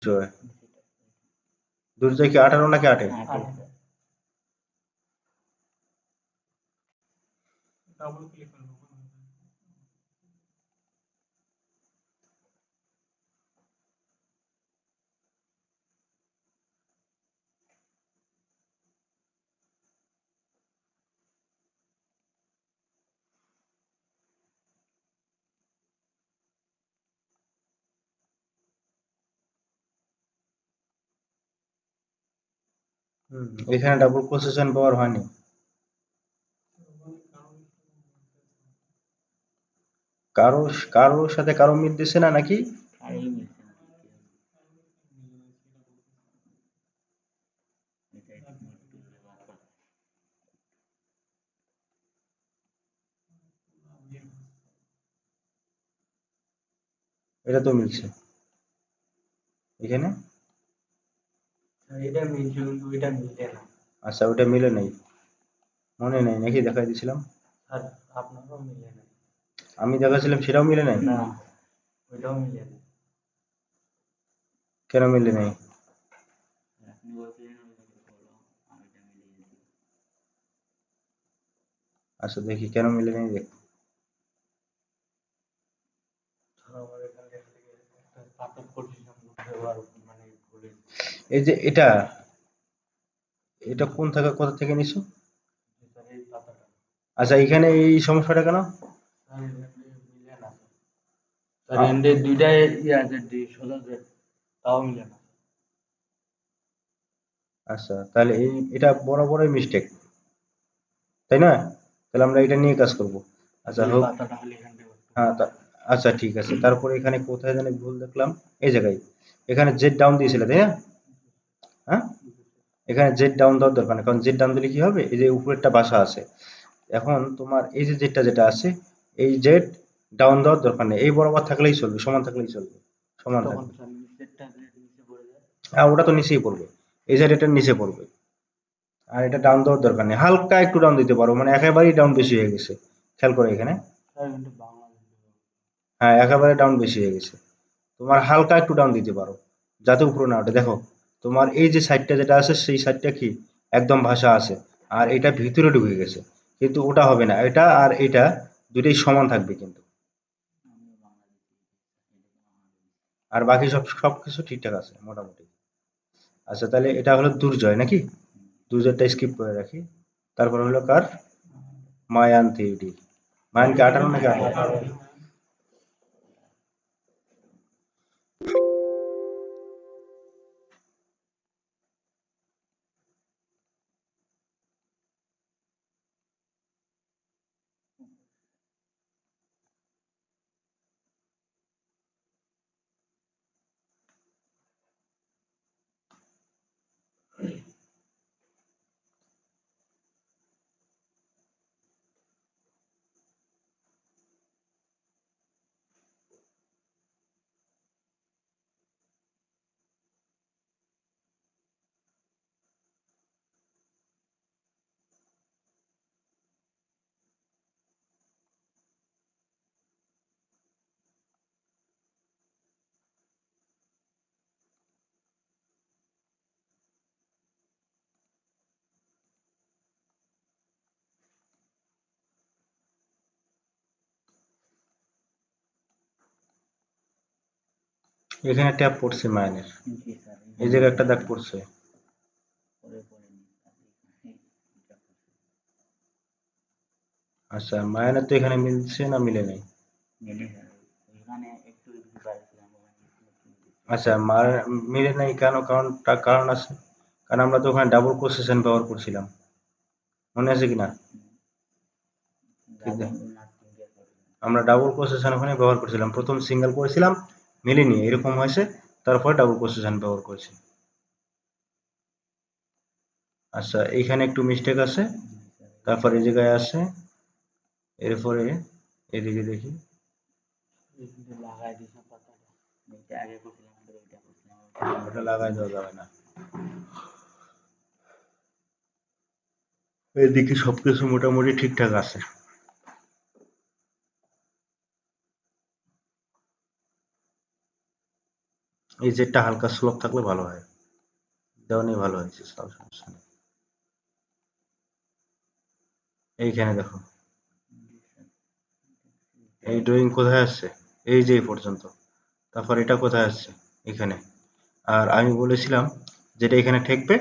দুর্জয় দুর্জয় কি 18 নাকি 8? এখানে ডাবল পজিশন পাওয়ার হয়নি। কারোর সাথে কারো মিলতেছে না নাকি? এটা তো মিলছে এখানে। আচ্ছা, ওটা মিলে নাই, মনে নাই নাকি দেখাই দিছিলাম। আমি দেখাছিলাম সেটাও মিলে নাই। কেন মিলে নাই? আচ্ছা দেখি কেন মিলে নাই দেখ। এই যে এটা এটা কোন থেকে কোথা থেকে নিছো? আচ্ছা, এখানে এই সমস্যাটা কেন? আচ্ছা, তাহলে এটা বরাবরই মিস্টেক, তাই না? তাহলে আমরা এটা নিয়ে কাজ করব। আচ্ছা হোক। হ্যাঁ, আচ্ছা ঠিক আছে। তারপরে এখানে কোথায় জানি ভুল দেখলাম, এই জায়গায়। এখানে জেড ডাউন দিয়েছিলে তাই না? হ্যাঁ, এখানে জেড ডাউন দেওয়ার দরকার নেই, কারণ জেড ডাউন দিলে কি হবে, এই যে উপরেরটা বাসা আছে। এখন তোমার এই যে জেডটা যেটা আছে, এই জেড ডাউন দেওয়ার দরকার নেই, এই বরাবর থাকলেই চলবে, সমান থাকলেই চলবে, সমান থাকবে। হ্যাঁ, ওটা তো নিচেই পড়বে, এই যে এটার নিচে পড়বে। আর এটা ডাউন দেওয়ার দরকার নেই, হালকা একটু ডাউন দিতে পারো, মানে একেবারেই ডাউন বেশি হয়ে গেছে, খেয়াল করো এখানে। হ্যাঁ, একেবারে ডাউন বেশি হয়ে গেছে। তোমার হালকা একটু ডাউন দিতে পারো, যাতে উপরে না ওঠে। দেখো, তোমার এই যে সাইডটা যেটা আছে, সেই সাইডটা কি একদম ভাসা আছে, আর এটা ভিতরে ঢুকে গেছে। কিন্তু ওটা হবে না, এটা আর এটা দুটোই সমান থাকবে কিন্তু। আর বাকি সবকিছু ঠিকঠাক আছে মোটামুটি। আচ্ছা, তাহলে এটা হলো দুর্জয় নাকি? দুর্জয়টা স্কিপ করে রাখি। তারপর হলো কার? Mayan three D. মায়ান কি 18 নাকি 18? এখানে ট্যাপ পড়ছে মায়ানের, এই জায়গায় একটা দাগ পড়ছে। আচ্ছা, মায়ানের তো এখানে মিলছে না, মিলে নাই? আচ্ছা, মিলে নাই কেন? কারণ আছে, কারণ আমরা তো ওখানে ডাবল কোসেশন ব্যবহার করছিলাম, মনে আছে কিনা? ঠিক আছে। আমরা ডাবল কোসেশন ওখানে ব্যবহার করেছিলাম, প্রথম সিঙ্গেল করেছিলাম, মিলেনি, এরকম হয়েছে, তারপরে ডাবল কোসেশন ব্যবহার করেছি। আচ্ছা, এইখানে একটু মিস্টেক আছে, তারপর এই জায়গায় আছে, এরপরে এদিকে দেখি। ওটা লাগাই দেওয়া যাবে না, এদিকে সবকিছু মোটামুটি ঠিকঠাক আছে। এই জেডটা হালকা স্লোপ থাকলে ভালো হয়, দেওয়ানি ভালো হয়েছে, সমস্যা নেই। এইখানে দেখো এই ড্রয়িং কোথায় আসছে, এই যে এই পর্যন্ত, তারপর এটা কোথায় আসছে, এখানে। আর আমি বলেছিলাম যেটা এখানে ঠেকবে,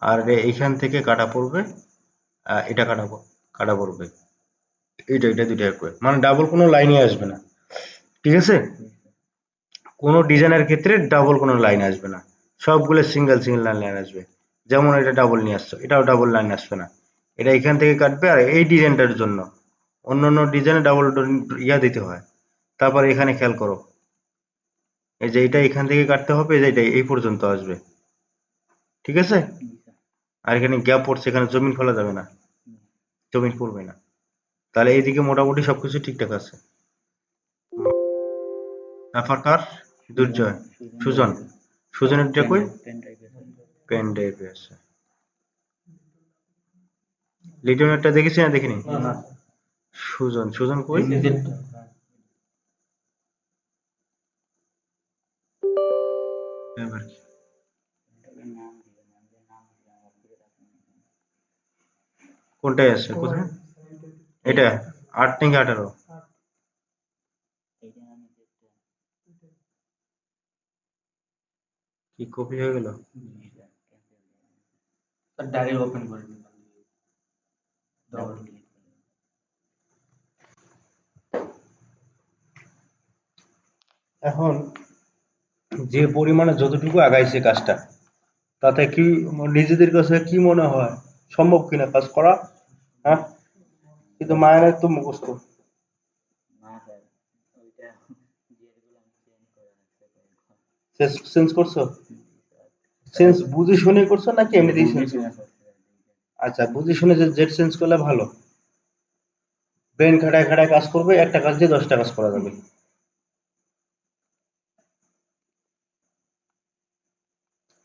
আর এইখান থেকে কাটা পড়বে, এটা কাটা পড়বে, এটা দুইটা একবার, মানে ডাবল কোনো লাইনই আসবে না, ঠিক আছে। কোনো ডিজাইনের ক্ষেত্রে ডাবল কোনো লাইন আসবে না, সবগুলো সিঙ্গেল সিঙ্গেল লাইন আসবে। যেমন এটা ডাবল নিয়ে আসছো, এটাও ডাবল লাইন আসবে না, এটা এখান থেকে কাটবে। আর এই ডিজাইনটার জন্য অন্য অন্য ডিজাইনে ডাবল ইয়া দিতে হয়। তারপর এখানে খেয়াল করো, এই যে এটা এখান থেকে কাটতে হবে, এই যে এটা এই পর্যন্ত আসবে, ঠিক আছে। আর এখানে গ্যাপ পড়ছে, এখানে জমিন খোলা যাবে না, জমিন পড়বে না। তাহলে এইদিকে মোটামুটি সবকিছু ঠিকঠাক আছে। তারপর কার দুর্জয়, সুজন, সুজনের টা কই, পেন ড্রাইভে আছে। লিটনেরটা দেখেছি না দেখিনি, সুজন, সুজন কই, এবার কি? কোনটায় আছে, কোথায়, এটা 8 থেকে 18, কি কপি হয়ে গেল? ডাইরেক্ট ওপেন করে দিন, এখন যে পরিমাণে যতটুকু আগাইছে কাজটা, তাতে কি নিজেদের কাছে কি মনে হয় সম্ভব কিনা কাজ করা? হ্যাঁ, কিন্তু মায়ের তো মুখস্থ, চেঞ্জ করছো, চেঞ্জ বুঝে শুনে করছো নাকি এমনিতেই চেঞ্জ করছো? আচ্ছা, বুঝে শুনে যে জেড চেঞ্জ করলে ভালো, ব্রেন খাটায় খাটায় কাজ করবে, একটা কাজ দিয়ে 10টা কাজ করা যাবে।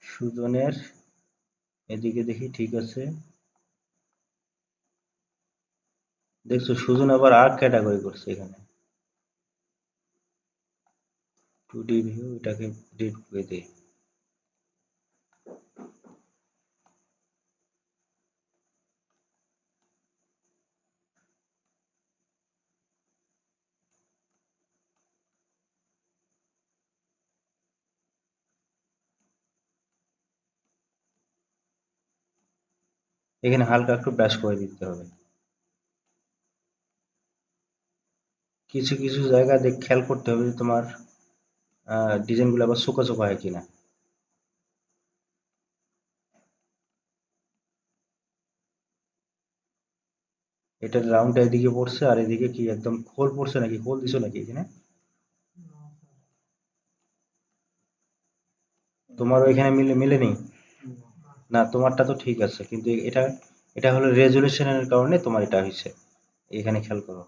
সুজনের এদিকে দেখি ঠিক আছে, দেখছো সুজন আবার আর্ট ক্যাটাগরি করছে এখানে, 2D ভিউ, এটাকে ডিলিট করে দিই। এখানে হালকা একটু ব্রাশ করে দিতে হবে, কিছু কিছু জায়গা দেখ খেয়াল করতে হবে যে তোমার ডিজাইন গুলো আবার চোকা চোকা হয় কিনা। এটার রাউন্ডটা এদিকে পড়ছে, আর এদিকে কি একদম খোল পড়ছে নাকি, খোল দিছো নাকি এখানে? তোমার ওইখানে মিলে মিলেনি না, তোমারটা তো ঠিক আছে, কিন্তু এটা এটা হলো রেজুলেশনের কারণে তোমার এটা হয়েছে, এখানে খেয়াল করো,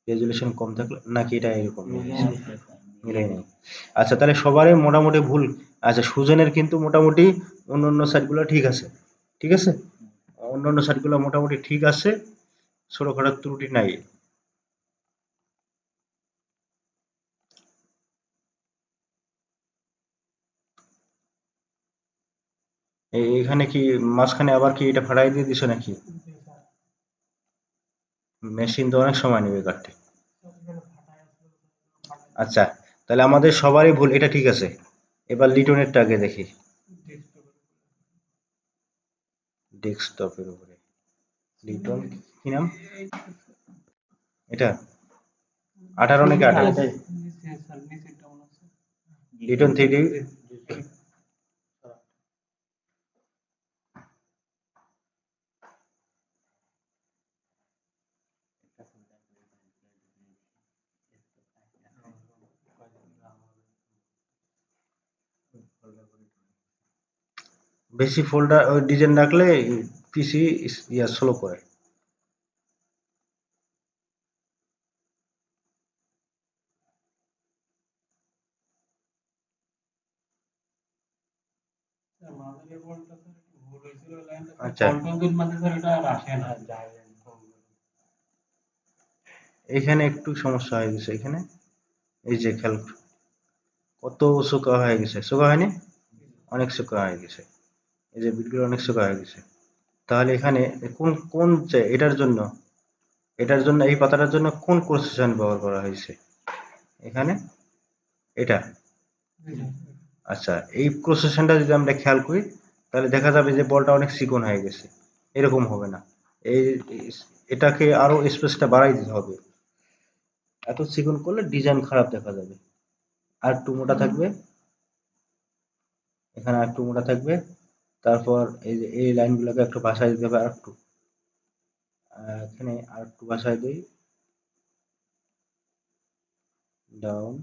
রেজুলেশন কম থাকলে নাকি এটা এরকম মিলে নেই। আচ্ছা, তাহলে সবারই মোটামুটি ভুল। আচ্ছা, সুজনের কিন্তু মোটামুটি অন্য অন্য সাইডগুলো ঠিক আছে, ঠিক আছে, অন্য অন্য সাইডগুলো মোটামুটি ঠিক আছে, ছোটখাটো ত্রুটি নাই। এখানে কি মাঝখানে আবার কি এটা ফাটাই দিয়ে দিছো নাকি? মেশিন তো অনেক সময় নেবে কাটতে। আচ্ছা, তাহলে আমাদের সবারই ভুল, এটা ঠিক আছে। এবার লিটনেরটা আগে দেখি, ডেস্কটপের উপরে লিটন, কি নাম এটা, 18 নাকি 18, লিটন 3D, বেশি ফোল্ডার ওই ডিজাইন রাখলে পিসি ইয়া স্লো করে। আচ্ছা, এখানে একটু সমস্যা হয়ে গেছে, এখানে এই যে খেয়াল, কত শুকা হয়ে গেছে, শুকা হয়নি? অনেক শুকা হয়ে গেছে। এই যে বিটগুলো অনেক শুকা হয়ে গেছে। তাহলে এখানে কোন কোন এটার জন্য এই পাতাটার জন্য কোন প্রসেসন ব্যবহার করা হয়েছে এখানে? এটা। আচ্ছা, এই প্রসেসনটা যদি আমরা খেয়াল করি তাহলে দেখা যাবে যে বলটা অনেক চিকন হয়ে গেছে। এরকম হবে না। এই এটাকে আরো স্পেসটা বাড়াই দিতে হবে। এত চিকন করলে ডিজাইন খারাপ দেখা যাবে। আর একটু মোটা থাকবে, এখানে আর একটু মোটা থাকবে। তারপর এই যে এই লাইনগুলোকে একটু বাসায় দিতে হবে আর একটু। এখানে আর একটু বাসায় দিই, ডাউন।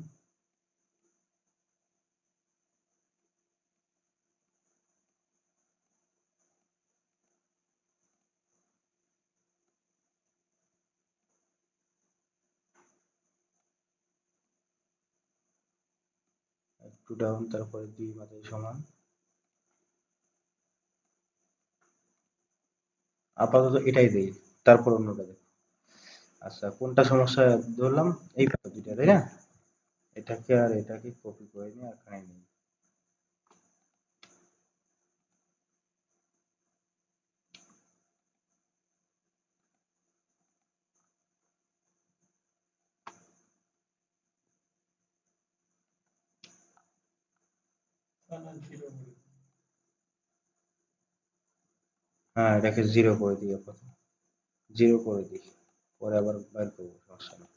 একটু ডাউন, তারপরে দুই মাথায় সমান। আপাতত এটাই দেই, তারপর অন্যটা দেই। আচ্ছা, কোনটা সমস্যা ধরলাম? এই পাতা দুইটা, তাই না? এটাকে আর এটাকে কপি করে নিয়ে এখানে নিই। হ্যাঁ, এটাকে জিরো করে দিই আপাতত। জিরো করে দিই, পরে আবার বাইর করবো, সমস্যা নেই।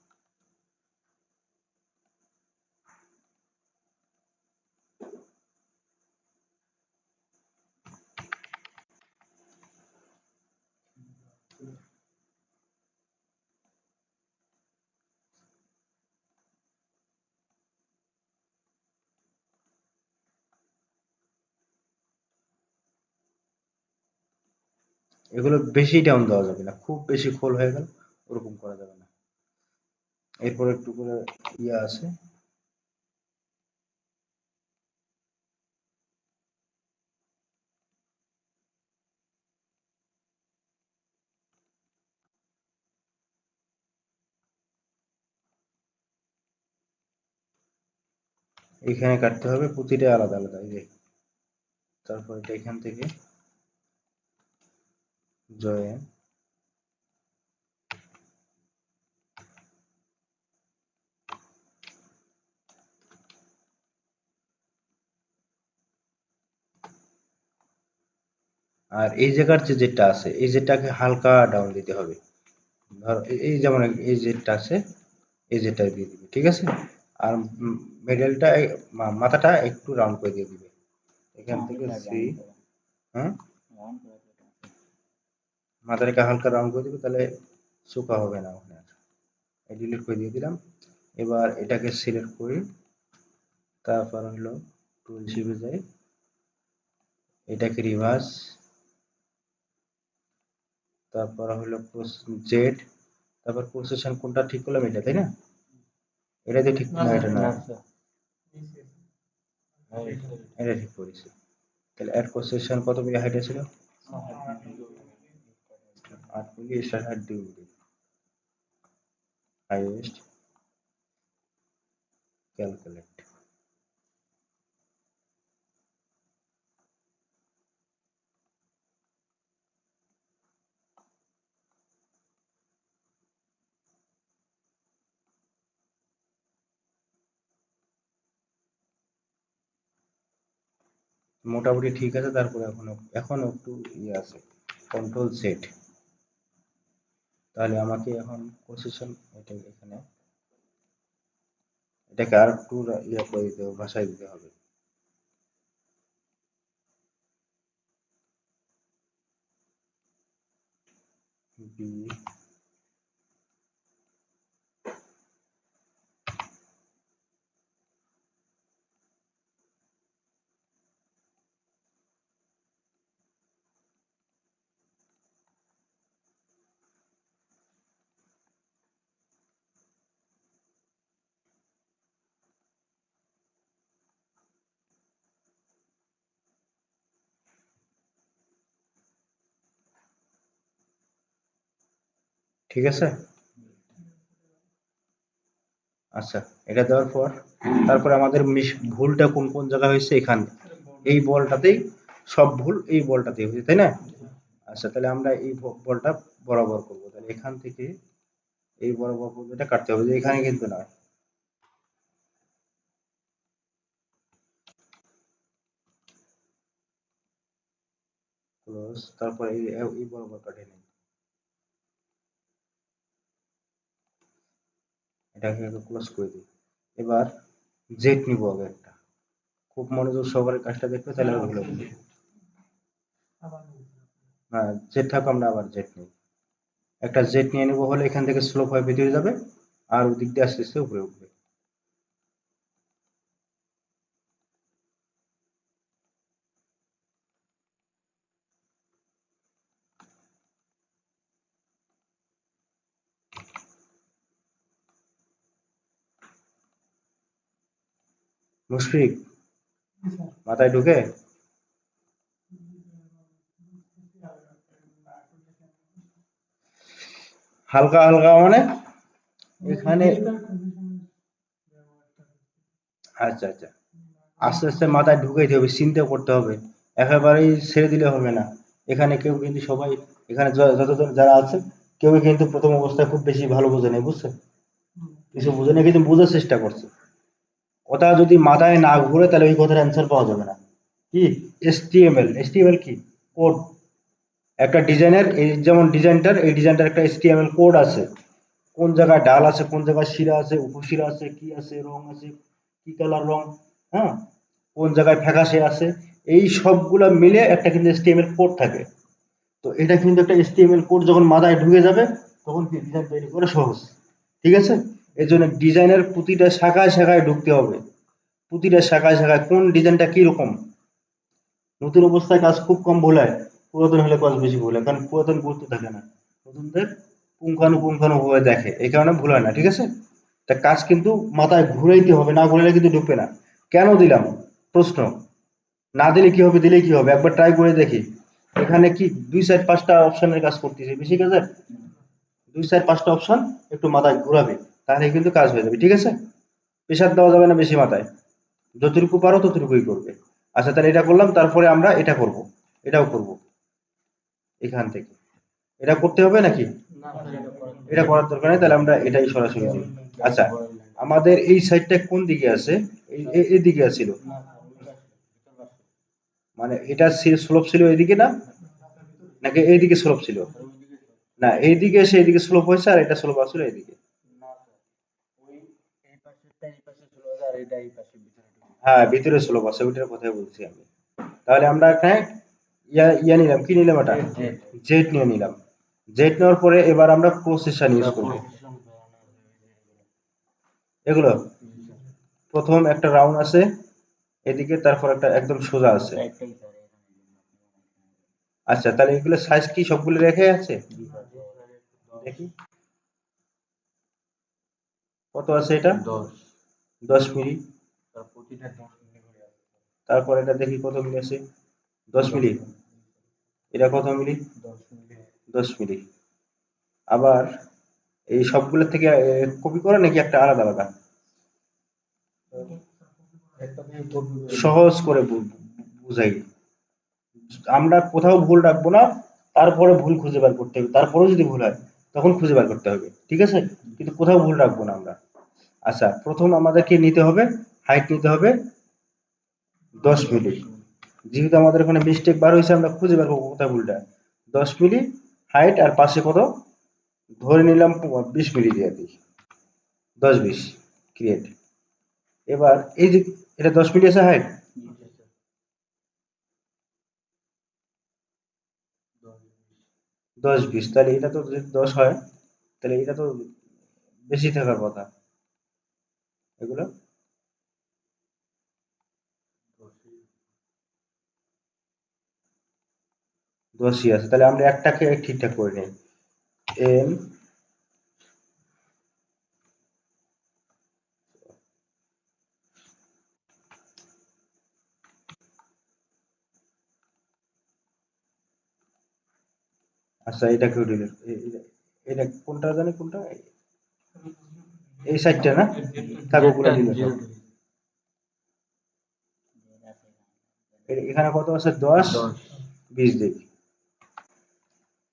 এগুলো বেশি ডাউন দেওয়া যাবে না, খুব বেশি খোল হয়ে গেল ওরকম করা যাবে না। এরপর একটু করে ইয়ে আছে, এখানে কাটতে হবে প্রতিটা আলাদা আলাদা, এই যে। তারপর এটা এখান থেকে জয়েন। আর এই জায়গার যে জেডটা আছে এই জেডটাকে হালকা ডাউন দিতে হবে। ধরো এই যেমন এই জেডটা আছে, এই জেডটা দিয়ে দিবে, ঠিক আছে? আর মিডলটা, মাথাটা একটু রাউন্ড করে দিয়ে দিবে। এখান থেকে সি। হ্যাঁ, মাথাটাকে হালকা রাউন্ড করে দিবে, তাহলে শুকা হবে না ওখানে। ডিলিট করে দিয়ে দিলাম। এবার এটাকে সিলেক্ট করি, তারপর হলো টুল শিপে যাই, এটাকে রিভার্স, তারপর হলো জেড, তারপর প্রসেসন কোনটা ঠিক করলাম, এটা, তাই না? এটা দিয়ে ঠিক না, এটা না, এটা ঠিক করেছি। তাহলে অ্যাড প্রসেসন কত মিলি হাইটে ছিল? 8 মিলি, স্টার হাইট 2 মিলি, হাইয়েস্ট, ক্যালকুলেট। মোটামুটি ঠিক আছে। তারপরে এখনো একটু ইয়ে আছে, কন্ট্রোল সেট। তাহলে আমাকে এখন পজিশন, এটা এখানে, এটাকে আর একটু ইয়ে করে দিতে হবে, ভাষায় দিতে হবে। বি, ঠিক আছে। আচ্ছা, এটা দেওয়ার পর তারপরে আমাদের ভুলটা কোন কোন জায়গায় হয়েছে এখানে, এই বলটাতেই সব ভুল এই বলটাতেই হয়েছে, তাই না? আচ্ছা, তাহলে আমরা এই বলটা বরাবর করবো, তাহলে এখান থেকে এই বরাবর করবো, এটা কাটতে হবে, যে এখানে কিন্তু নয়। ক্লোজ, তারপরে এই বরাবর কাটে নিই, এটাকে ক্লোজ করে দিই। এবার জেড নিবো আগে একটা, খুব মনোযোগ সহকারে কাজটা দেখবে, তাহলে আর ভুল হবে না। হ্যাঁ, জেড থাকো, আমরা আবার জেড নিই, একটা জেড নিয়ে নেবো, হলে এখান থেকে স্লোপ হয়ে ভিতরে যাবে, আর ওদিক দিয়ে আস্তে আস্তে উপরে উঠবে। মুশফিক, মাথায় ঢুকে? হালকা হালকা মানে এখানে, আচ্ছা আচ্ছা, আস্তে আস্তে মাথায় ঢুকাইতে হবে, চিন্তা করতে হবে, একেবারেই ছেড়ে দিলে হবে না। এখানে কেউ কিন্তু সবাই, এখানে যতজন যারা আছে, কেউ কিন্তু প্রথম অবস্থায় খুব বেশি ভালো বোঝে নাই, বুঝছে? কিছু বোঝে না, কিন্তু বোঝার চেষ্টা করছে। কথা যদি মাথায় না ঘুরে, তাহলে ওই কথার অ্যান্সার পাওয়া যাবে না। কি? এসটিএমএল, এসটিএমএল কি? কোড। একটা ডিজাইনের, এই যেমন ডিজাইনটার, এই ডিজাইনটার একটা এসটিএমএল কোড আছে। কোন জায়গায় ডাল আছে, কোন জায়গায় শিরা আছে, উপশিরা আছে, কি আছে, রং আছে, কি কালার রং, হ্যাঁ, কোন জায়গায় ফ্যাকাশে আছে, এই সবগুলা মিলে একটা কিন্তু এসটিএমএল কোড থাকে। তো এটা কিন্তু একটা এসটিএমএল কোড যখন মাথায় ঢুকে যাবে, তখন কি ডিজাইন তৈরি করা সহজ। ঠিক আছে? এর জন্য ডিজাইনের প্রতিটা শাখায় শাখায় ঢুকতে হবে, প্রতিটা শাখায় শাখায় কোন ডিজাইনটা কি রকম। নতুন অবস্থায় কাজ খুব কম ভুল হয়, পুরাতন হলে কাজ বেশি ভুল হয়, কারণ পুরাতন গুরুত্ব থাকে না, নতুনদের পুঙ্খানুপুঙ্খানুভাবে দেখে, এই কারণে ভুল হয় না। ঠিক আছে? তা কাজ কিন্তু মাথায় ঘুরাইতে হবে, না ঘুরাইলে কিন্তু ঢুকবে না। কেন দিলাম প্রশ্ন, না দিলে কি হবে, দিলে কি হবে, একবার ট্রাই করে দেখি। এখানে কি দুই সাইড পাঁচটা অপশনের কাজ করতেছে, বেশি কাজের দুই সাইড পাঁচটা অপশন একটু মাথায় ঘুরাবে, তাহলে কিন্তু কাজ হয়ে যাবে। ঠিক আছে? প্রেশার দেওয়া যাবে না বেশি মাথায়, যতটুকু পারো ততটুকুই করবে। আচ্ছা, তাহলে এটা করলাম, তারপরে আমরা এটা করব, এটাও করব এখান থেকে। এটা করতে হবে নাকি? এটা করার দরকার নেই, তাহলে আমরা এটাই সরাসরি দিই। আচ্ছা, আমাদের এই সাইডটা কোন দিকে আছে? এই দিকে আছিল, মানে এটা স্লোপ ছিল এইদিকে না, নাকি এইদিকে স্লোপ ছিল? না, এইদিকে এসে এইদিকে স্লোপ হয়েছে, আর এটা স্লোপ আসলে এইদিকে। হ্যাঁ, ভিতরে স্লোপ আছে, ওইটার কথাই বলছি আমি। তাহলে আমরা এখানে ইয়া নিলাম, কি নিলাম এটা? জেড নিয়ে নিলাম। জেড নেওয়ার পরে এবার আমরা প্রসেসর ইউজ করব। এগুলো প্রথম একটা রাউন্ড আছে এদিকে, তারপর একটা একদম সোজা আছে। আচ্ছা, তাহলে এগুলো সাইজ কি সবগুলো রেখে আছে? দেখি কত আছে এটা। 10 মিলি। তারপর এটা দেখি কত মিলি আছে। 10 মিলি। এটা কত মিলি? 10 মিলি। আবার এই সবগুলো থেকে কপি করা নাকি একটা আলাদা আলাদা? সহজ করে বুঝাই, আমরা কোথাও ভুল রাখবো না, তারপরে ভুল খুঁজে বার করতে হবে, তারপরেও যদি ভুল হয় তখন খুঁজে বার করতে হবে। ঠিক আছে? কিন্তু কোথাও ভুল রাখবো না আমরা। আচ্ছা, প্রথম আমাদেরকে নিতে হবে, হাইট নিতে হবে 10 মিলি। যেহেতু আমাদের ওখানে মিস্টেক বার হয়েছে, আমরা খুঁজে বার করবো কোথায় ভুলটা। 10 মিলি হাইট, আর পাশে কত ধরে নিলাম, 20 মিলি দিয়ে দিই, 10 20 ক্রিয়েট। এবার এই যে এটা 10 মিলি আছে হাইট, 10 20, তাহলে এটা তো যদি 10 হয়, তাহলে এটা তো বেশি থাকার কথা। এগুলো 10ই আছে, তাহলে আমরা একটাকে ঠিকঠাক করে নিই। এম, আচ্ছা, এটাকেও ডিলিট, এটা কোনটা জানি কোনটা, এই সাইডটা না থাক ওগুলো দিলে সব। এখানে কত আছে 10 20 দেখি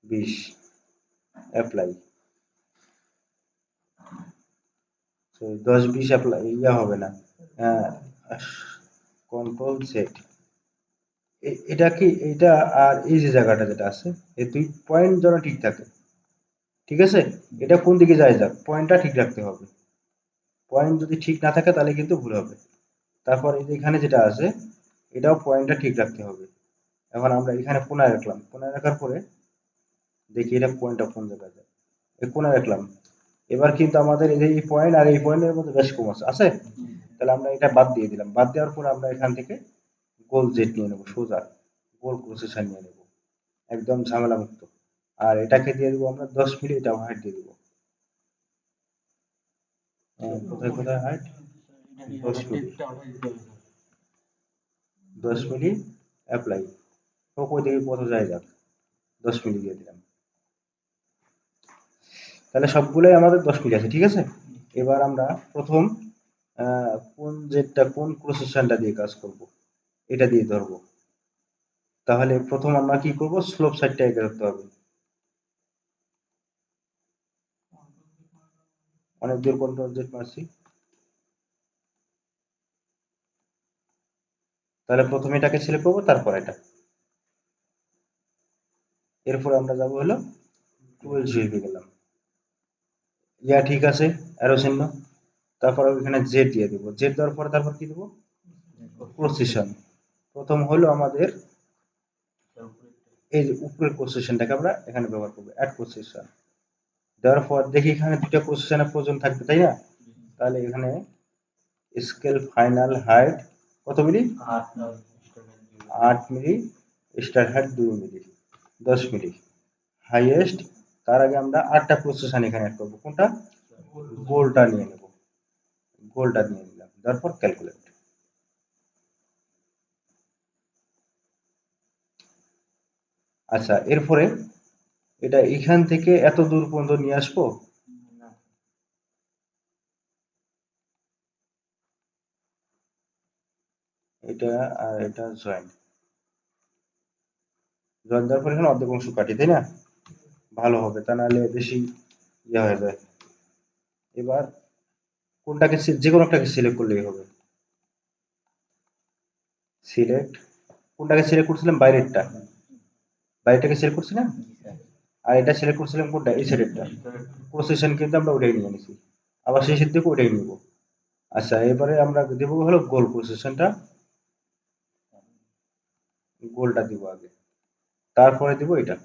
20 অ্যাপ্লাই 10 20 অ্যাপ্লাই ইয়া হবে না কন্ট্রোল সেট এটা কি এটা আর এই যে জায়গাটা যেটা আছে এই দুই পয়েন্ট যেন ঠিক থাকে ঠিক আছে এটা কোন দিকে যায় যাক পয়েন্টটা ঠিক রাখতে হবে পয়েন্ট যদি ঠিক না থাকে তাহলে কিন্তু ভুল হবে তারপর এই যে এখানে যেটা আছে এটাও পয়েন্টটা ঠিক রাখতে হবে এখন আমরা এখানে কোনায় রাখলাম কোনায় রাখার পরে দেখি এটা পয়েন্টটা কোন জায়গায় যায় এই কোনায় রাখলাম এবার কিন্তু আমাদের এই যে এই পয়েন্ট আর এই পয়েন্টের মধ্যে বেশ কম আছে তাহলে আমরা এটা বাদ দিয়ে দিলাম বাদ দেওয়ার পর আমরা এখান থেকে গোল জেট নিয়ে নেবো সোজা গোল প্রসেসর নিয়ে নেবো একদম ঝামেলা মুক্ত আর এটাকে দিয়ে দেবো আমরা 10 মিলি এটা হাইট দিয়ে দেবো কোথায় কোথায় হাইট 10 মিলি 10 মিলি অ্যাপ্লাই হোক ওই দিকে কত যায় যাক 10 মিলি দিয়ে দিলাম তাহলে সবগুলোই আমাদের 10 মিলি আছে ঠিক আছে এবার আমরা প্রথম কোন জেটটা কোন প্রসেসরটা দিয়ে কাজ করব এটা দিয়ে ধরবো তাহলে প্রথম আমরা কি করব স্লোপ সাইডটা এঁকে ধরতে হবে অনেক দূর কন্ট্রোল জেড মারছি তাহলে প্রথমে এটাকে সিলেক্ট করবো তারপর এটা এরপর আমরা যাব হলো 12 জিবি গেলাম ইয়া ঠিক আছে অ্যারো চিহ্ন তারপর ওখানে জেড দিয়ে দেবো জেড দেওয়ার পরে তারপর কি দেবো প্রসেসন প্রথম হলো আমাদের এই যে উপরের প্রসেসনটাকে আমরা এখানে ব্যবহার করবো অ্যাড প্রসেসন দেওয়ার পর দেখি এখানে দুটো প্রসেসনের প্রয়োজন থাকবে তাই না তাহলে এখানে স্কেল ফাইনাল হাইট কত মিলি 8 মিলি স্টার হাইট 2 মিলি 10 মিলি হাইয়েস্ট তার আগে আমরা 8টা প্রসেসন এখানে অ্যাড করবো কোনটা গোলটা নিয়ে নেব গোলটা নিয়ে নিলাম তারপর ক্যালকুলেট আচ্ছা এরপরে এটা এখান থেকে এত দূর পর্যন্ত নিয়ে আসবো এটা আর এটা জয়েন্ট জয়েন্ট দেওয়ার পর এখানে অর্ধেক অংশ কাটি তাই না ভালো হবে তা নাহলে বেশি ইয়ে হয়ে যায় এবার কোনটাকে যে কোনো একটাকে সিলেক্ট করলেই হবে সিলেক্ট কোনটাকে সিলেক্ট করছিলাম বাইরেরটা বাইরেটাকে সিলেক্ট করছিলাম আর এটা সিলেক্ট করছিলাম কোনটা এই সাইডেরটা প্রসেসন কিন্তু আমরা ওটাই নিয়ে নিছি আবার শেষের দিকে ওটাই নিব আচ্ছা এবারে আমরা দেবো হলো গোল প্রসেসনটা গোলটা দিব আগে তারপরে দিব এটা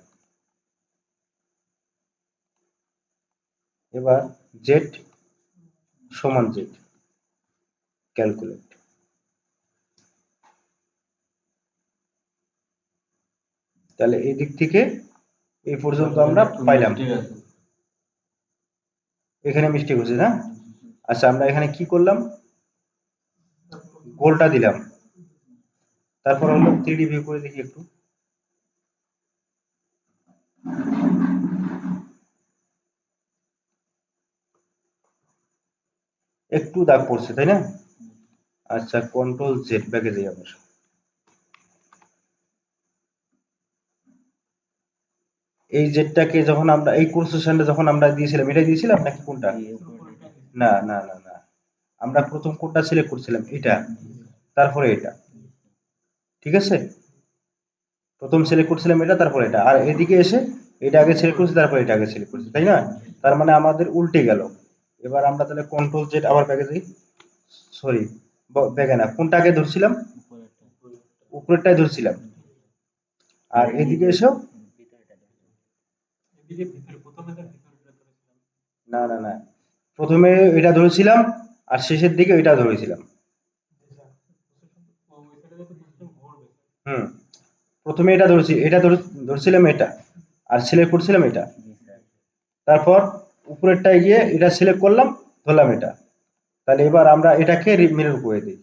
এবার জেড সমান জেড ক্যালকুলেট তাহলে এই দিক থেকে এই পর্যন্ত আমরা পাইলাম এখানে মিস্টেক হচ্ছে না আচ্ছা আমরা এখানে কি করলাম গোলটা দিলাম তারপর হলো 3D ভিউ করে দেখি একটু একটু দাগ পড়ছে তাই না আচ্ছা কন্ট্রোল জেড ব্যাকে যাই আবার এই জেডটাকে যখন আমরা এই প্রসেসনটা যখন আমরা দিয়েছিলাম এটা দিয়েছিলাম নাকি কোনটা না না না না আমরা প্রথম কোনটা সিলেক্ট করছিলাম এটা তারপরে এটা ঠিক আছে প্রথম সিলেক্ট করছিলাম এটা তারপরে এটা আর এদিকে এসে এটা আগে সিলেক্ট করছি তারপর এটা আগে সিলেক্ট করছি তাই না তার মানে আমাদের উল্টে গেল এবার আমরা তাহলে কন্ট্রোল জেড আবার ব্যাকে যাই সরি ব্যাকে না কোনটা আগে ধরছিলাম উপরেরটাই ধরছিলাম আর এদিকে এসেও না না না প্রথমে এটা ধরেছিলাম আর শেষের দিকে এটা ধরেছিলাম হুম প্রথমে এটা ধরেছি এটা ধরছিলাম এটা আর সিলেক্ট করছিলাম এটা তারপর উপরেরটায় গিয়ে এটা সিলেক্ট করলাম ধরলাম এটা তাহলে এবার আমরা এটাকে মিরর করে দিই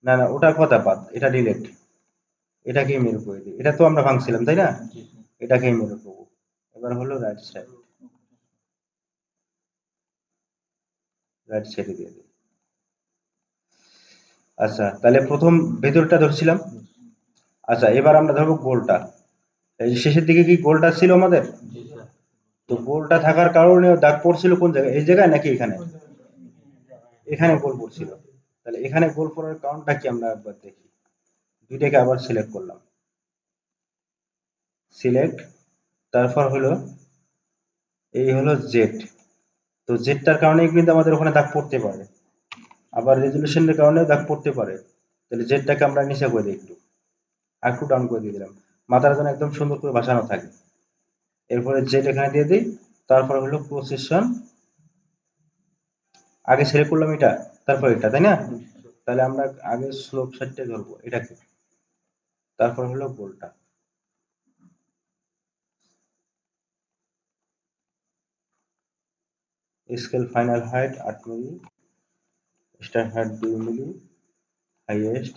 না না ওটার কথা বাদ এটা ডিলেট এটাকেই মিরর করে দিই এটা তো আমরা ভাঙছিলাম তাই না এটাকেই মিরর করবো এবার হলো রাইট সাইডে দিয়ে দিই। আচ্ছা, তাহলে প্রথম ভেতরটা ধরছিলাম। আচ্ছা, এবার আমরা ধরবো গোলটা। এই যে শেষের দিকে কি গোলটা ছিল আমাদের? তো গোলটা থাকার কারণে দাগ পড়ছিল কোন জায়গায়, এই জায়গায় নাকি এখানে? এখানে গোল পড়ছিল। তাহলে এখানে গোল পড়ার কারণটা কি আমরা একবার দেখি। দুইটাকে আবার সিলেক্ট করলাম, সিলেক্ট, তারপর হলো এই হলো জেড। তো জেডটার কারণে কিন্তু আমাদের ওখানে দাগ পড়তে পারে, আবার রেজুলেশনের কারণে দাগ পড়তে পারে। তাহলে জেডটাকে আমরা নিচে করে দিই, একটু আর একটু ডাউন করে দিয়ে দিলাম, মাথার যেন একদম সুন্দর করে বসানো থাকে। এরপরে জেড এখানে দিয়ে দিই। তারপর হলো প্রসেসন, আগে সিলেক্ট করলাম এটা, তারপর এটা, তাই না? তাহলে আমরা আগে স্লোপ সাইডটা ধরবো এটাকে, তারপর হলো গোলটা। স্কেল ফাইনাল হাইট 8 মিলি, স্টার হাইট 2 মিলি, হাইয়েস্ট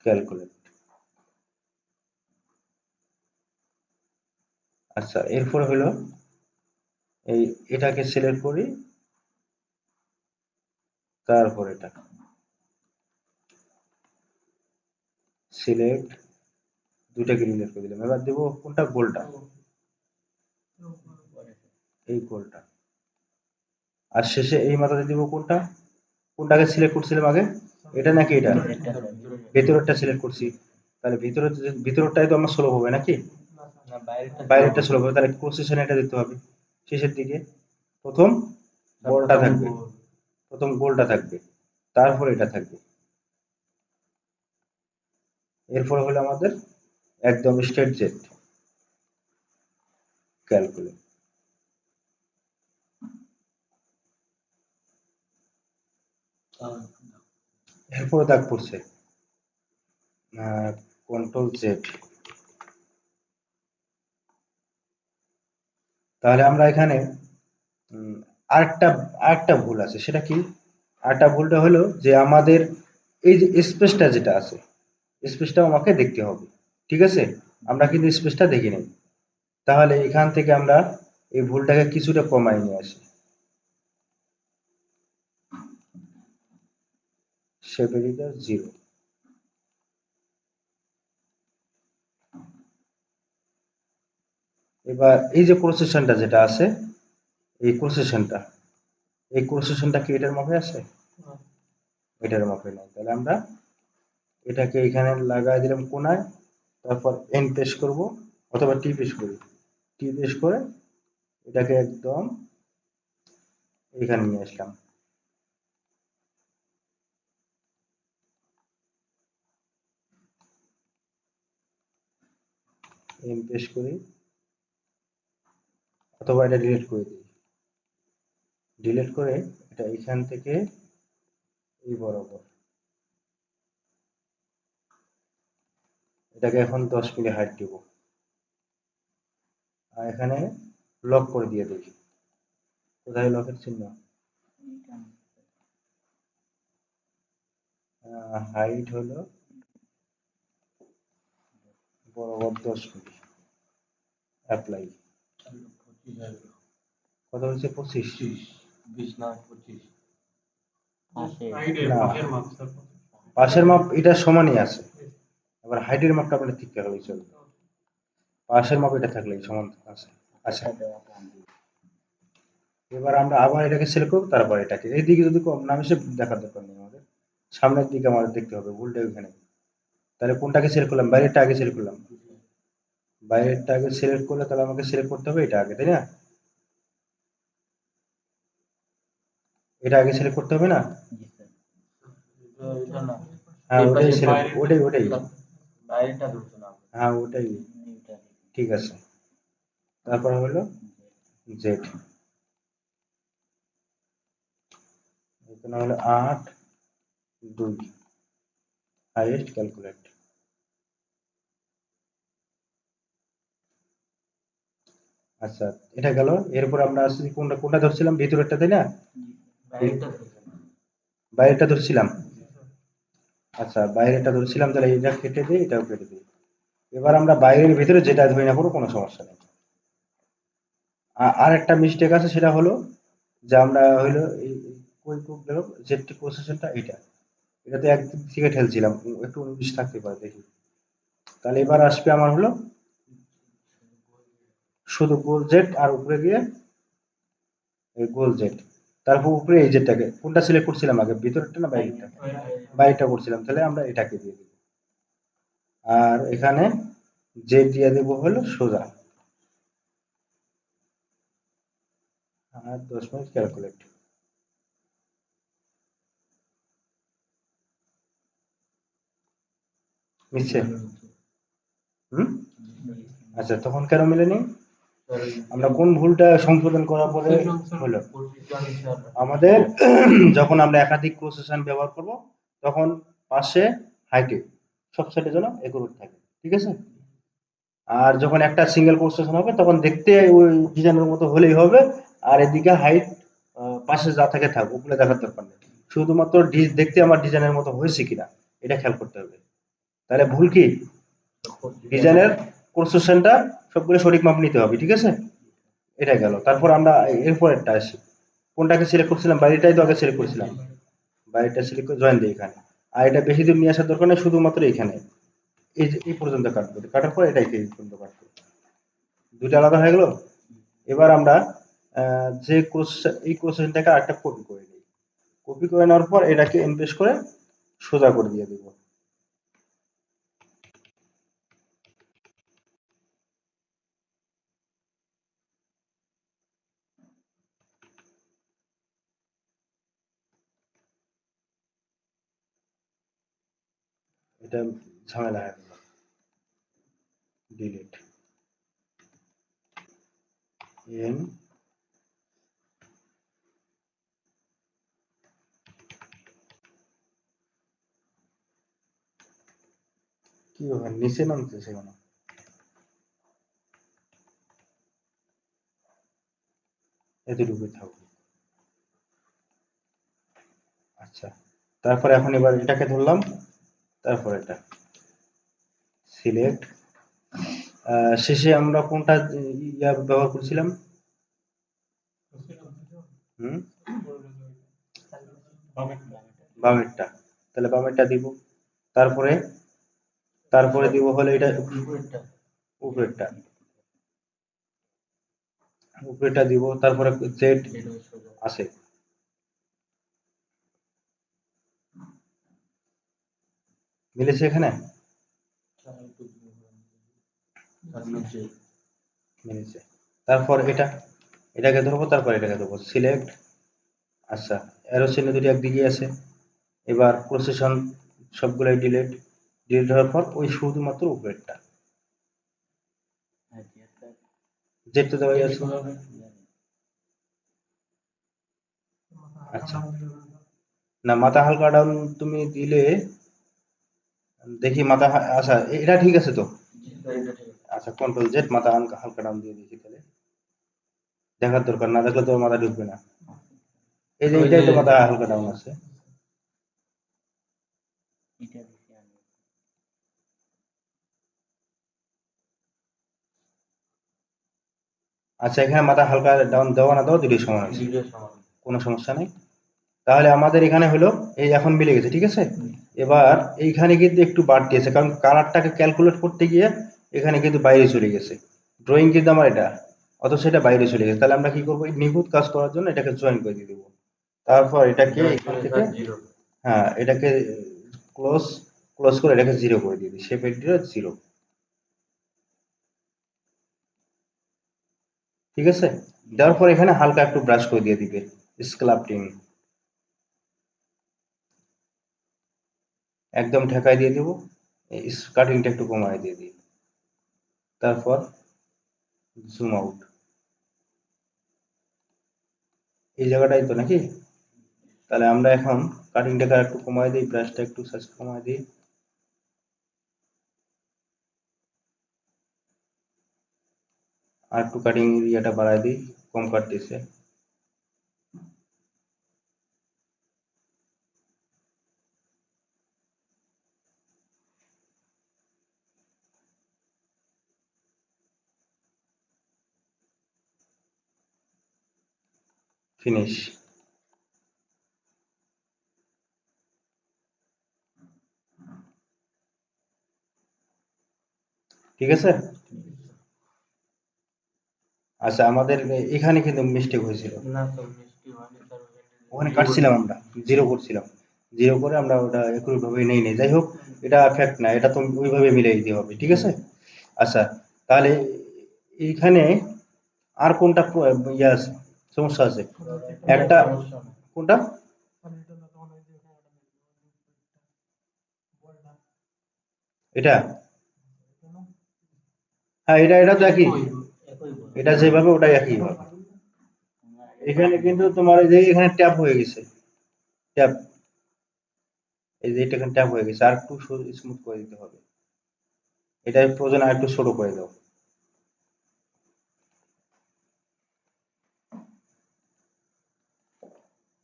ক্যালকুলেট। আচ্ছা, এরপরে হলো এই এটাকে সিলেক্ট করি, তারপর এটা সিলেক্ট, দুইটাকে ডিলিট করে দিলাম। এবার দেবো কোনটা, গোলটা, এই গোলটা। আর শেষে এই মাথাতে দিব কোনটা, কোনটাকে সিলেক্ট করছিলাম আগে, এটা নাকি এটা? ভেতরেরটা সিলেক্ট করছি। তাহলে ভিতরেরটাই তো আমার স্লো হবে নাকি? বাইরেরটা স্লো হবে, তাহলে প্রসেসনে এটা দিতে হবে শেষের দিকে। প্রথম গোলটা থাকবে, প্রথম গোলটা থাকবে, তারপর এটা থাকবে। এরপর হলো আমাদের একদম স্ট্রেট জেট ক্যালকুলেট। এরপরে দাগ পড়ছে, কন্ট্রোল জেড। তাহলে আমরা এখানে উম, আরেকটা আরেকটা ভুল আছে, সেটা কি? আরেকটা ভুলটা হলো যে আমাদের এই যে স্পেসটা যেটা আছে, স্পেসটাও আমাকে দেখতে হবে। ঠিক আছে, আমরা কিন্তু স্পেসটা দেখি নাই। তাহলে এখান থেকে আমরা এই ভুলটাকে কিছুটা কমাই নিয়ে আসি, সেভেরিটা 0। এবার এই যে প্রসেসনটা যেটা আছে, এই প্রসেসনটা, এই প্রসেসনটা কি এটার মাপে আছে? এটার মাপে নাই। তাহলে আমরা এটাকে এখানে লাগাই দিলাম কোনায়, তারপর এন পেশ করব, অথবা টি পেশ করি, টি পেশ করে এটাকে একদম এখানে নিয়ে আসলাম। এন পেশ করি, অথবা এটা ডিলিট করে দিই, ডিলিট করে এটা এখান থেকে এই বরাবর, এটাকে এখন 10 মিলি হাইট দিব, আর এখানে লক করে দিয়ে দিই। কোথায় লকের চিহ্ন? হাইট হলো বরাবর 10 মিলি, অ্যাপ্লাই। কত হচ্ছে? 25? না, পাশের মাপ এটা সমানই আছে, এবার হাইটের মাপটা আপনার ঠিক হলেই চলবে, পাশের মাপ এটা থাকলেই সমান আছে। আচ্ছা, এবার আমরা আবার এটাকে সিলেক্ট করবো, তারপর এটাকে এইদিকে যদি কম নাম এসে দেখার দরকার নেই আমাদের, সামনের দিকে আমাদের দেখতে হবে, ভুলটা ওইখানে। তাহলে কোনটাকে সিলেক্ট করলাম, বাইরেরটা আগে সিলেক্ট করলাম, বাইরেরটা আগে সিলেক্ট করলে তাহলে আমাকে সিলেক্ট করতে হবে এটা আগে, তাই না? এটা আগে সিলেক্ট করতে হবে না? হ্যাঁ, ওটাই সিলেক্ট, ওটাই ওটাই, হ্যাঁ ওটাই, ঠিক আছে। তারপর হলো জেড, এখানে হলো 8 2, হাইয়েস্ট ক্যালকুলেট। আচ্ছা, এটা গেল। এরপর আমরা আসছি কোনটা, কোনটা ধরছিলাম, ভিতরেরটা, তাই না? বাইরেটা ধরছিলাম। আচ্ছা, বাইরেটা ধরছিলাম, তাহলে এটা কেটে দিই, এটাও কেটে দিই। এবার আমরা বাইরের ভিতরে যেটা ধরে না করবো কোনো সমস্যা নেই। আর একটা মিস্টেক আছে, সেটা হলো যে আমরা হইলো কই গেল জেডটি পজিশনটা এটা, এটাতে একদিক থেকে ঠেলছিলাম, একটু 19 থাকতে পারে দেখি। তাহলে এবার আসবে আমার হলো শুধু গোল জেড, আর উপরে গিয়ে এই গোল জেড, তারপর উপরে এই জেডটাকে কোনটা সিলেক্ট করছিলাম আগে, ভিতরটা না বাইরেটা? বাইরেটা করছিলাম, তাহলে আমরা এটাকে দিয়ে দিব। আর এখানে জেড দিয়ে দেবো হলো সোজা, আর 10 মিনিট ক্যালকুলেট মিশছে। হুম, আচ্ছা তখন কেন মেলেনি? আমরা কোন ভুলটা সংশোধন করার পরে হলো আমাদের যখন আমরা একাধিক প্রসেসর ব্যবহার করব, তখন পাশে হাইটে সব সাইডে যেন একুরেট থাকে, ঠিক আছে? আর যখন একটা সিঙ্গেল প্রসেসর হবে তখন দেখতে ওই ডিজাইনের মতো হলেই হবে। আর এদিকে হাইট পাশে যা থাকে থাক, উপরে দেখার দরকার নেই। শুধুমাত্র দেখতে আমার ডিজাইনের মতো হয়েছে কিনা এটা খেয়াল করতে হবে। তাহলে ভুল কি? ডিজাইনের প্রসেসরটা সবগুলো সঠিক মাপ নিতে হবে, ঠিক আছে? এটা গেল। তারপর আমরা এরপরেরটা আসি। কোনটাকে সিলেক্ট করছিলাম? বাইরেটাই তো আগে সিলেক্ট করছিলাম। বাইরেটা সিলেক্ট করে জয়েন দিই এখানে। আর এটা বেশি দূর নিয়ে আসার দরকার নেই, শুধুমাত্র এখানে এই যে এই পর্যন্ত কাটবো, কাটার পর এটাই এই পর্যন্ত কাটবো। দুইটা আলাদা হয়ে গেল। এবার আমরা যে এই কোশ্চেনটাকে আরেকটা কপি করে নিই। কপি করে নেওয়ার পর এটাকে এমপ্রেস করে সোজা করে দিয়ে দিব। এটা ঝামেলা হয়ে গেল। ডিলিট এন, কি হবে নিচে নামতেছে কেন? এতটুকু থাকবে। আচ্ছা, তারপরে এখন এবার এটাকে ধরলাম, তারপর এটা সিলেক্ট। শেষে আমরা কোনটা ইয়া ব্যবহার করছিলাম? হুম, বামেরটা। তাহলে বামেরটা দিব। তারপরে তারপরে দিব হলো এটা উপরেরটা, উপরেরটা দিব। তারপরে জেড আছে, মিলেছে এখানে? মিলেছে। তারপর এটাকে ধরবো, তারপর এটাকে ধরবো, সিলেক্ট। আচ্ছা, অ্যারো চিহ্ন দুটি একদিকে আছে। এবার প্রসেসন সবগুলাই ডিলিট। ডিলিট হওয়ার পর ওই শুধুমাত্র উপরেরটা জেড তো দেওয়াই আছে। আচ্ছা, না মাথা হালকা ডাউন তুমি দিলে দেখি আচ্ছা এটা ঠিক আছে তো। আচ্ছা, কন্ট্রোল জেড, মাথা হালকা হালকা ডাউন দিয়ে দেখি তাহলে। দেখার দরকার, না দেখলে তো মাথা ঢুকবে না। এই যে এটাই তো মাথা হালকা ডাউন আছে। আচ্ছা, এখানে মাথা হালকা ডাউন দেওয়া না দেওয়া দুটোই সমান আছে, কোনো সমস্যা নেই। তাহলে আমাদের এখানে হলো এই এখন মিলে গেছে, ঠিক আছে? এবার এইখানে কিন্তু একটু বাড়তি আছে, কারণ কালারটাকে ক্যালকুলেট করতে গিয়ে এখানে কিন্তু বাইরে চলে গেছে। ড্রয়িং কিন্তু আমার এটা, অথচ সেটা বাইরে চলে গেছে। তাহলে আমরা কি করবো? এই নিখুঁত কাজ করার জন্য এটাকে জয়েন করে দিয়ে দেবো। তারপর এটাকে এখান থেকে, হ্যাঁ এটাকে ক্লোজ ক্লোজ করে এটাকে জিরো করে দিয়ে দিই, শেপ এডিটর জিরো, ঠিক আছে? দেওয়ার পর এখানে হালকা একটু ব্রাশ করে দিয়ে দিবে, স্ক্যালপটিং একদম ঠেকায় দিয়ে দেবো, কাটিংটা একটু কমায় দিয়ে দিই। তারপর জুম আউট, এই জায়গাটাই তো নাকি? তাহলে আমরা এখন কাটিংটাকে একটু কমায় দিই, ব্রাশটা একটু সাইজ কমায় দিই। আর একটু কাটিং এরিয়াটা বাড়ায় দিই, কম কাটতেছে। ফিনিশ। ঠিক আছে। আচ্ছা, আমাদের এখানে কিন্তু মিস্টেক হয়েছিল, ওখানে কাটছিলাম আমরা, জিরো করছিলাম, জিরো করে আমরা ওটা একই ভাবে নেই নেই, যাই হোক এটা ফ্যাক্ট না, এটা তো ওইভাবে মিলিয়ে দিতে হবে, ঠিক আছে। আচ্ছা, তাহলে এইখানে আর কোনটা ইয়ে আছে, সমস্যা আছে? একটা কোনটা? এটা, হ্যাঁ এটা এটা তো একই, এটা যেভাবে ওটাই একই হবে। এখানে কিন্তু তোমার এই যে এখানে ট্যাপ হয়ে গেছে, ট্যাপ, এই যে এটা এখানে ট্যাপ হয়ে গেছে, আর একটু স্মুথ করে দিতে হবে, এটা প্রয়োজন আর একটু ছোট করে দাও।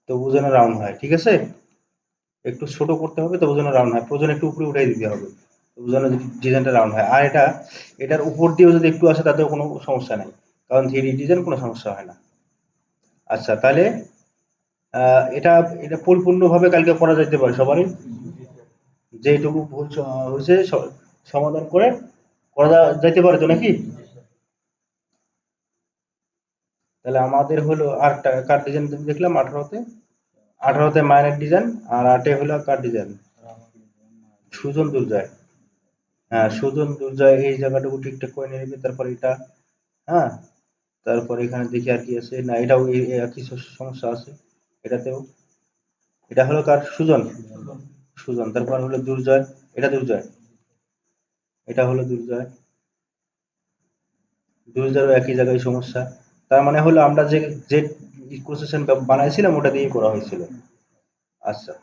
তবু যেন রাউন্ড হয়, ঠিক আছে। একটু ছোট করতে হবে, তবু যেন রাউন্ড হয়, প্রয়োজন একটু উপরে উঠাই দিতে হবে, তবু যেন ডিজাইনটা রাউন্ড হয়। আর এটা, এটার উপর দিয়েও যদি একটু আসে তাতেও কোনো সমস্যা নাই, কারণ থ্রি ডি ডিজাইন কোনো সমস্যা হয় না। আচ্ছা, তাহলে এটা এটা পরিপূর্ণভাবে কালকে করা যেতে পারে সবারই, যেটুকু ভুল হয়েছে সমাধান করে করা যাইতে পারে তো নাকি? তাহলে আমাদের হলো আটটা কার ডিজাইন দেখলাম, 18তে, 18তে মাইনের ডিজাইন, আর 8-এ হলো কার ডিজাইন, সুজন দুর্জয়। হ্যাঁ, সুজন দুর্জয় এই জায়গাটুকু ঠিকঠাক করে নিয়ে নেবে, তারপর এটা, হ্যাঁ, তারপর এখানে দেখি আর কি আছে, না এটাও একই সমস্যা আছে এটাতেও। এটা হলো কার, সুজন, সুজন, তারপর হলো দুর্জয়, এটা দুর্জয়, এটা হলো দুর্জয়, দুর্জয়েরও একই জায়গায় সমস্যা। তার মানে হলো আমরা যে যে ইকুয়েশন বানাইছিলাম ওটা দিয়েই করা হয়েছিল। আচ্ছা,